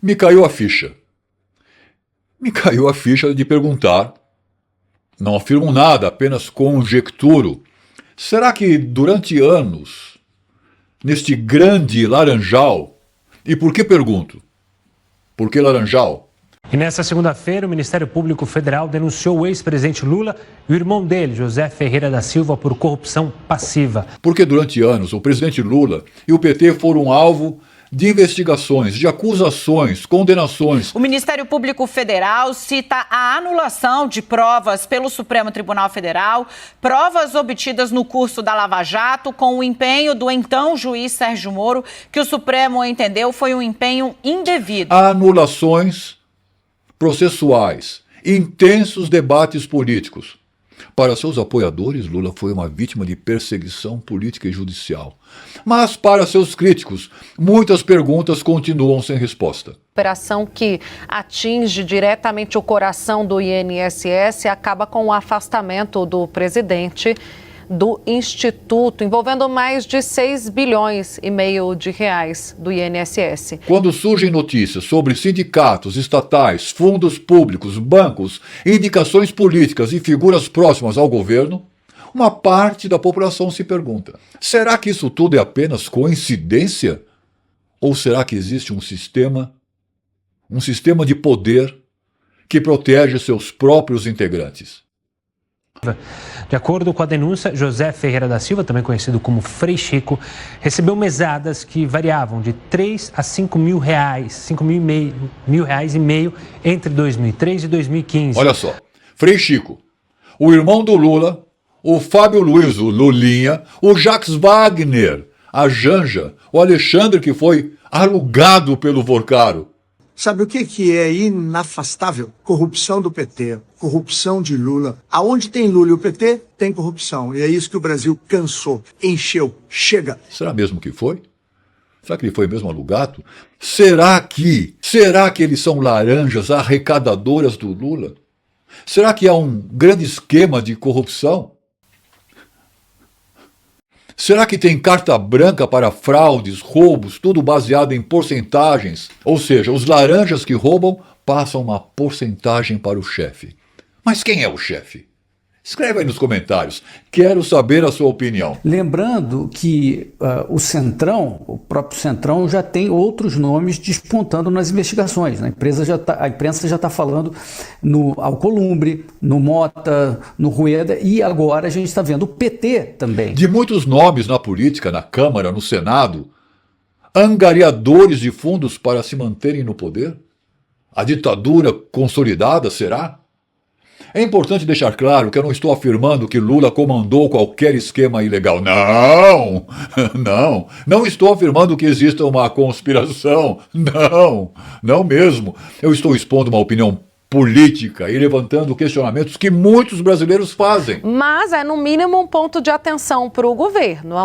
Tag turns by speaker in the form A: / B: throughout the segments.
A: Me caiu a ficha. Me caiu a ficha de perguntar, não afirmo nada, apenas conjecturo, será que durante anos, neste grande laranjal, e por que pergunto? Por que laranjal?
B: E nessa segunda-feira, o Ministério Público Federal denunciou o ex-presidente Lula e o irmão dele, José Ferreira da Silva, por corrupção passiva.
A: Porque durante anos o presidente Lula e o PT foram alvo de investigações, de acusações, condenações.
C: O Ministério Público Federal cita a anulação de provas pelo Supremo Tribunal Federal, provas obtidas no curso da Lava Jato com o empenho do então juiz Sérgio Moro, que o Supremo entendeu foi um empenho indevido.
A: Anulações processuais, intensos debates políticos. Para seus apoiadores, Lula foi uma vítima de perseguição política e judicial. Mas para seus críticos, muitas perguntas continuam sem resposta.
D: Operação que atinge diretamente o coração do INSS acaba com o afastamento do presidente do Instituto, envolvendo mais de 6,5 bilhões de reais do INSS.
A: Quando surgem notícias sobre sindicatos, estatais, fundos públicos, bancos, indicações políticas e figuras próximas ao governo, uma parte da população se pergunta: será que isso tudo é apenas coincidência? Ou será que existe um sistema de poder que protege seus próprios integrantes?
B: De acordo com a denúncia, José Ferreira da Silva, também conhecido como Frei Chico, recebeu mesadas que variavam de 3 a 5 mil reais, 5 mil reais e meio entre 2003 e 2015.
A: Olha só, Frei Chico, o irmão do Lula, o Fábio Luiz, o Lulinha, o Jacques Wagner, a Janja, o Alexandre que foi alugado pelo Vorcaro.
E: Sabe o que é inafastável? Corrupção do PT, corrupção de Lula. Aonde tem Lula e o PT, tem corrupção. E é isso que o Brasil cansou, encheu, chega.
A: Será mesmo que foi? Será que ele foi mesmo alugado? Será que eles são laranjas arrecadadoras do Lula? Será que há um grande esquema de corrupção? Será que tem carta branca para fraudes, roubos, tudo baseado em porcentagens? Ou seja, os laranjas que roubam passam uma porcentagem para o chefe. Mas quem é o chefe? Escreve aí nos comentários. Quero saber a sua opinião.
F: Lembrando que o Centrão, o próprio Centrão, já tem outros nomes despontando nas investigações. Né? A imprensa já está falando no Alcolumbre, no Mota, no Rueda, e agora a gente está vendo o PT também.
A: De muitos nomes na política, na Câmara, no Senado, angariadores de fundos para se manterem no poder? A ditadura consolidada, será? É importante deixar claro que eu não estou afirmando que Lula comandou qualquer esquema ilegal. Não estou afirmando que exista uma conspiração. Não mesmo. Eu estou expondo uma opinião política e levantando questionamentos que muitos brasileiros fazem.
D: Mas é, no mínimo, um ponto de atenção para o governo.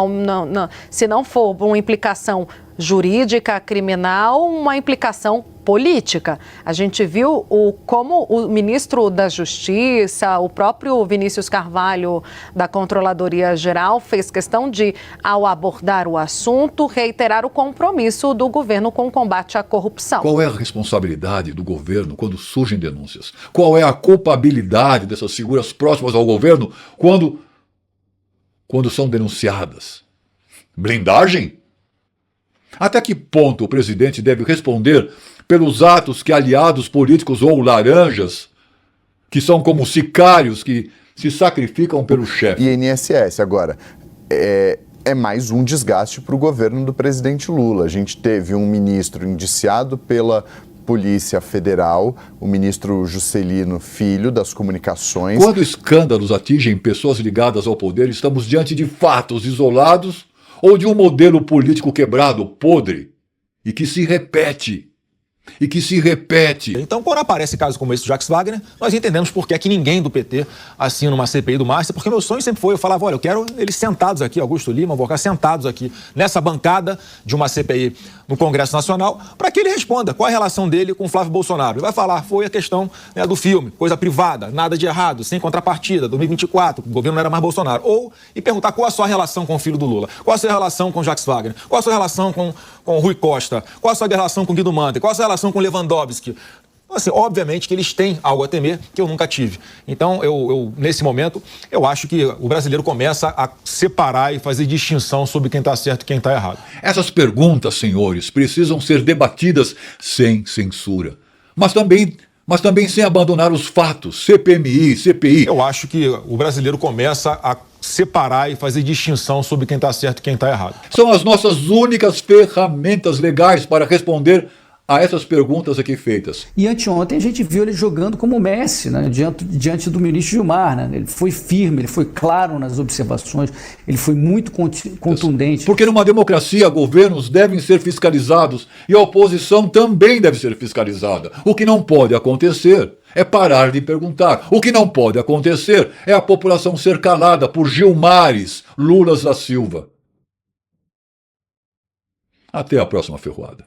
D: Se não for uma implicação jurídica, criminal, uma implicação política. A gente viu como o ministro da Justiça, o próprio Vinícius Carvalho, da Controladoria Geral, fez questão de, ao abordar o assunto, reiterar o compromisso do governo com o combate à corrupção.
A: Qual é a responsabilidade do governo quando surgem denúncias? Qual é a culpabilidade dessas figuras próximas ao governo quando são denunciadas? Blindagem? Até que ponto o presidente deve responder pelos atos que aliados políticos ou laranjas, que são como sicários que se sacrificam pelo chefe?
G: E INSS, agora, é mais um desgaste para o governo do presidente Lula. A gente teve um ministro indiciado pela Polícia Federal, o ministro Juscelino Filho, das Comunicações.
A: Quando escândalos atingem pessoas ligadas ao poder, estamos diante de fatos isolados ou de um modelo político quebrado, podre, e que se repete.
H: Então, quando aparece casos como esse do Jacques Wagner, nós entendemos por que é que ninguém do PT assina uma CPI do Márcio, porque meu sonho sempre foi, eu falava, olha, eu quero eles sentados aqui, Augusto Lima, Vorcaro, sentados aqui, nessa bancada de uma CPI no Congresso Nacional para que ele responda qual é a relação dele com o Flávio Bolsonaro. Ele vai falar, foi a questão, né, do filme, coisa privada, nada de errado, sem contrapartida, 2024, o governo não era mais Bolsonaro. E perguntar qual a sua relação com o filho do Lula, qual a sua relação com o Jacques Wagner, qual a sua relação com o Rui Costa, qual a sua relação com o Guido Mantega, qual a sua relação com o Lewandowski. Assim, obviamente que eles têm algo a temer que eu nunca tive. Então, nesse momento, eu acho que o brasileiro começa a separar e fazer distinção sobre quem está certo e quem está errado.
A: Essas perguntas, senhores, precisam ser debatidas sem censura, mas também sem abandonar os fatos, CPMI, CPI.
H: Eu acho que o brasileiro começa a separar e fazer distinção sobre quem está certo e quem está errado.
A: São as nossas únicas ferramentas legais para responder a essas perguntas aqui feitas.
F: E anteontem a gente viu ele jogando como Messi, né, diante do ministro Gilmar. Né? Ele foi firme, ele foi claro nas observações, ele foi muito contundente.
A: Porque numa democracia, governos devem ser fiscalizados e a oposição também deve ser fiscalizada. O que não pode acontecer é parar de perguntar. O que não pode acontecer é a população ser calada por Gilmares Lulas da Silva. Até a próxima ferroada.